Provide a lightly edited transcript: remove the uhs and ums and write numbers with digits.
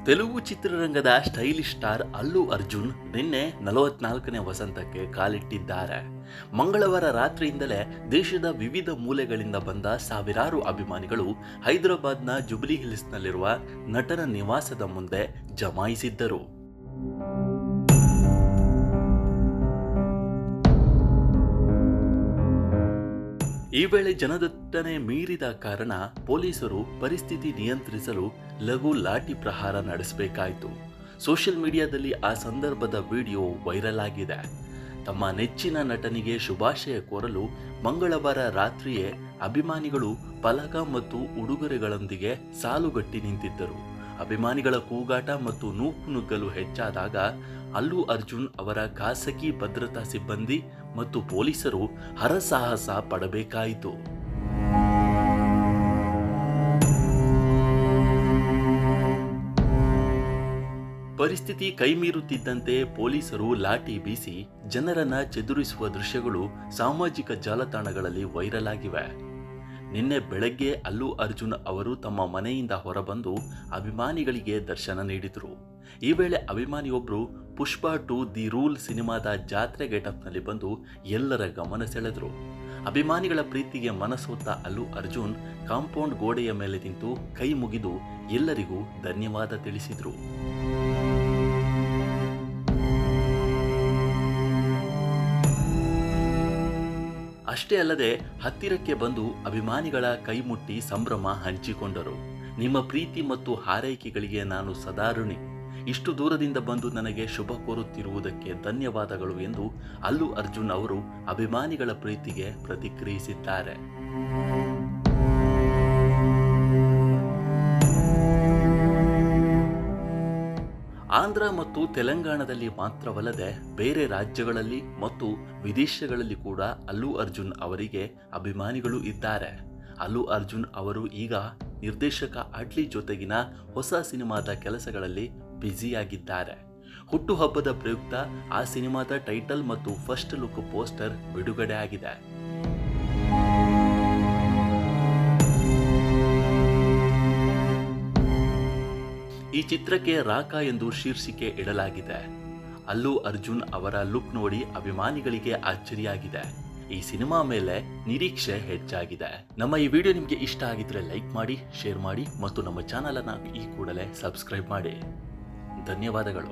ತೆಲುಗು ಚಿತ್ರರಂಗದ stylish star Allu Arjun ನಿನ್ನೆ 44ನೇ ವಸಂತಕ್ಕೆ ಕಾಲಿಟ್ಟಿದ್ದಾರೆ. ಮಂಗಳವಾರ ರಾತ್ರಿಯಿಂದಲೇ ದೇಶದ ವಿವಿಧ ಮೂಲೆಗಳಿಂದ ಬಂದ ಸಾವಿರಾರು ಅಭಿಮಾನಿಗಳು ಹೈದರಾಬಾದ್ನ ಜುಬ್ಲಿ ಹಿಲ್ಸ್ನಲ್ಲಿರುವ ನಟನ ನಿವಾಸದ ಮುಂದೆ ಜಮಾಯಿಸಿದ್ದರು. ಈ ವೇಳೆ ಜನದಟ್ಟಣೆ ಮೀರಿದ ಕಾರಣ ಪೊಲೀಸರು ಪರಿಸ್ಥಿತಿ ನಿಯಂತ್ರಿಸಲು ಲಘು ಲಾಠಿ ಪ್ರಹಾರ ನಡೆಸಬೇಕಾಯಿತು. ಸೋಷಿಯಲ್ ಮೀಡಿಯಾದಲ್ಲಿ ಆ ಸಂದರ್ಭದ ವಿಡಿಯೋ ವೈರಲ್ ಆಗಿದೆ. ತಮ್ಮ ನೆಚ್ಚಿನ ನಟನಿಗೆ ಶುಭಾಶಯ ಕೋರಲು ಮಂಗಳವಾರ ರಾತ್ರಿಯೇ ಅಭಿಮಾನಿಗಳು ಫಲಕ ಮತ್ತು ಉಡುಗೊರೆಗಳೊಂದಿಗೆ ಸಾಲುಗಟ್ಟಿ ನಿಂತಿದ್ದರು. ಅಭಿಮಾನಿಗಳ ಕೂಗಾಟ ಮತ್ತು ನೂಕುನುಗ್ಗಲು ಹೆಚ್ಚಾದಾಗ ಅಲ್ಲು ಅರ್ಜುನ್ ಅವರ ಖಾಸಗಿ ಭದ್ರತಾ ಸಿಬ್ಬಂದಿ ಮತ್ತು ಪೊಲೀಸರು ಹರಸಾಹಸ ಪಡಬೇಕಾಯಿತು. ಪರಿಸ್ಥಿತಿ ಕೈಮೀರುತ್ತಿದ್ದಂತೆ ಪೊಲೀಸರು ಲಾಠಿ ಬೀಸಿ ಜನರನ್ನ ಚದುರಿಸುವ ದೃಶ್ಯಗಳು ಸಾಮಾಜಿಕ ಜಾಲತಾಣಗಳಲ್ಲಿ ವೈರಲ್ ಆಗಿವೆ. ನಿನ್ನೆ ಬೆಳಗ್ಗೆ ಅಲ್ಲು ಅರ್ಜುನ್ ಅವರು ತಮ್ಮ ಮನೆಯಿಂದ ಹೊರಬಂದು ಅಭಿಮಾನಿಗಳಿಗೆ ದರ್ಶನ ನೀಡಿದರು. ಈ ವೇಳೆ ಅಭಿಮಾನಿಯೊಬ್ಬರು ಪುಷ್ಪ 2 ದಿ ರೂಲ್ ಸಿನಿಮಾದ ಜಾತ್ರೆ ಗೆಟಪ್ನಲ್ಲಿ ಬಂದು ಎಲ್ಲರ ಗಮನ ಸೆಳೆದರು. ಅಭಿಮಾನಿಗಳ ಪ್ರೀತಿಗೆ ಮನಸೋತ ಅಲ್ಲು ಅರ್ಜುನ್ ಕಾಂಪೌಂಡ್ ಗೋಡೆಯ ಮೇಲೆ ನಿಂತು ಕೈ ಮುಗಿದು ಎಲ್ಲರಿಗೂ ಧನ್ಯವಾದ ತಿಳಿಸಿದರು. ಅಷ್ಟೇ ಅಲ್ಲದೆ ಹತ್ತಿರಕ್ಕೆ ಬಂದು ಅಭಿಮಾನಿಗಳ ಕೈ ಮುಟ್ಟಿ ಸಂಭ್ರಮ ಹಂಚಿಕೊಂಡರು. ನಿಮ್ಮ ಪ್ರೀತಿ ಮತ್ತು ಹಾರೈಕೆಗಳಿಗೆ ನಾನು ಸದಾ ಋಣಿ. ಇಷ್ಟು ದೂರದಿಂದ ಬಂದು ನನಗೆ ಶುಭ ಕೋರುತ್ತಿರುವುದಕ್ಕೆ ಧನ್ಯವಾದಗಳು ಎಂದು ಅಲ್ಲು ಅರ್ಜುನ್ ಅವರು ಅಭಿಮಾನಿಗಳ ಪ್ರೀತಿಗೆ ಪ್ರತಿಕ್ರಿಯಿಸಿದ್ದಾರೆ. ಆಂಧ್ರ ಮತ್ತು ತೆಲಂಗಾಣದಲ್ಲಿ ಮಾತ್ರವಲ್ಲದೆ ಬೇರೆ ರಾಜ್ಯಗಳಲ್ಲಿ ಮತ್ತು ವಿದೇಶಗಳಲ್ಲಿ ಕೂಡ ಅಲ್ಲು ಅರ್ಜುನ್ ಅವರಿಗೆ ಅಭಿಮಾನಿಗಳು ಇದ್ದಾರೆ. ಅಲ್ಲು ಅರ್ಜುನ್ ಅವರು ಈಗ ನಿರ್ದೇಶಕ ಅಡ್ಲಿ ಜೊತೆಗಿನ ಹೊಸ ಸಿನಿಮಾದ ಕೆಲಸಗಳಲ್ಲಿ ಬ್ಯುಸಿಯಾಗಿದ್ದಾರೆ. ಹುಟ್ಟುಹಬ್ಬದ ಪ್ರಯುಕ್ತ ಆ ಸಿನಿಮಾದ ಟೈಟಲ್ ಮತ್ತು ಫಸ್ಟ್ ಲುಕ್ ಪೋಸ್ಟರ್ ಬಿಡುಗಡೆ ಆಗಿದೆ. ಈ ಚಿತ್ರಕ್ಕೆ ರಾಕಾ ಎಂದು ಶೀರ್ಷಿಕೆ ಇಡಲಾಗಿದೆ. ಅಲ್ಲು ಅರ್ಜುನ್ ಅವರ ಲುಕ್ ನೋಡಿ ಅಭಿಮಾನಿಗಳಿಗೆ ಅಚ್ಚರಿಯಾಗಿದೆ. ಈ ಸಿನಿಮಾ ಮೇಲೆ ನಿರೀಕ್ಷೆ ಹೆಚ್ಚಾಗಿದೆ. ನಮ್ಮ ಈ ವಿಡಿಯೋ ನಿಮಗೆ ಇಷ್ಟ ಆಗಿದ್ರೆ ಲೈಕ್ ಮಾಡಿ, ಶೇರ್ ಮಾಡಿ ಮತ್ತು ನಮ್ಮ ಚಾನಲ್ ಅನ್ನು ಈ ಕೂಡಲೇ ಸಬ್ಸ್ಕ್ರೈಬ್ ಮಾಡಿ. ಧನ್ಯವಾದಗಳು.